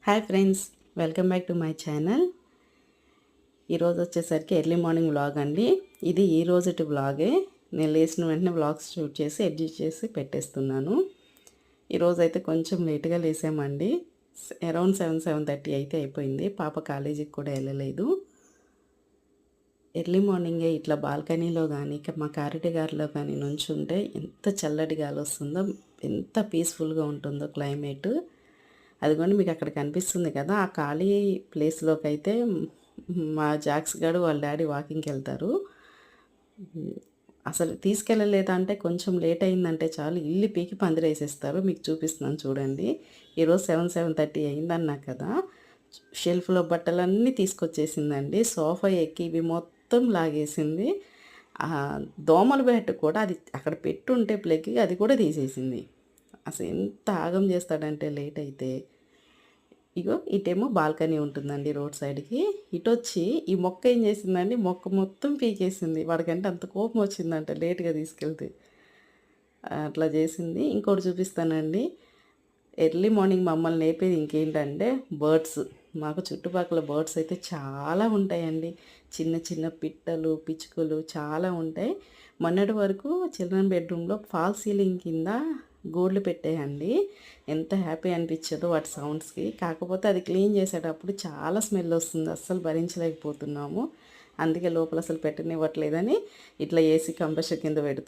Hi friends, welcome back to my channel. ఈరోజు వచ్చేసరికి early morning vlog అండి. ఇది ఈ రోజుటి వ్లాగే. నేను లేచిన వెంటనే వ్లాగ్స్ షూట్ చేసి ఎడిట్ చేసి పెట్టేస్తున్నాను. ఈరోజు అయితే కొంచెం లేట్గా లేసామండి. అరౌండ్ 7:30 అయితే అయిపోయింది. పాప కాలేజీకి కూడా వెళ్ళలేదు. ఎర్లీ మార్నింగే ఇట్లా బాల్కనీలో కానీ మా కారిడార్లో కానీ నుంచుంటే ఎంత చల్లటి గాలి వస్తుందో, ఎంత పీస్ఫుల్గా ఉంటుందో క్లైమేట్. అదిగోండి మీకు అక్కడ కనిపిస్తుంది కదా, ఆ ఖాళీ ప్లేస్లోకి అయితే మా జాక్స్ గాడు వాళ్ళ డాడీ వాకింగ్కి వెళ్తారు. అసలు తీసుకెళ్ళలేదంటే కొంచెం లేట్ అయిందంటే చాలు ఇల్లు పీకి పందిరేసేస్తారు. మీకు చూపిస్తున్నాను చూడండి. ఈరోజు 7:30 అయిందన్నా కదా, షెల్ఫ్లో బట్టలన్నీ తీసుకొచ్చేసిందండి. సోఫా ఎక్కి ఇవి మొత్తం లాగేసింది. దోమల బ్యాట్ కూడా అది అక్కడ పెట్టుంటే ప్లగ్గి అది కూడా తీసేసింది. అసలు ఎంత ఆగం చేస్తాడంటే లేట్ అయితే. ఇగో ఇటేమో బాల్కనీ ఉంటుందండి రోడ్ సైడ్కి. ఇటు వచ్చి ఈ మొక్క ఏం చేసిందండి, మొక్క మొత్తం పీకేసింది. వాడికంటే అంత కోపం వచ్చిందంట లేట్గా తీసుకెళ్తే. అట్లా చేసింది. ఇంకోటి చూపిస్తానండి. ఎర్లీ మార్నింగ్ మమ్మల్ని లేపేది ఇంకేంటంటే బర్డ్స్. మాకు చుట్టుపక్కల బర్డ్స్ అయితే చాలా ఉంటాయండి. చిన్న చిన్న పిట్టలు, పిచ్చుకలు చాలా ఉంటాయి. మొన్నటి వరకు చిల్డ్రన్ బెడ్రూమ్లో ఫాల్ సీలింగ్ కింద గూడ్లు పెట్టాయండి. ఎంత హ్యాపీ అనిపించదో వాటి సౌండ్స్కి. కాకపోతే అది క్లీన్ చేసేటప్పుడు చాలా స్మెల్ వస్తుంది, అస్సలు భరించలేకపోతున్నాము. అందుకే లోపల అసలు పెట్టనివ్వట్లేదని ఇట్లా ఏసీ కంప్రెషర్ కింద పెడుతుంది.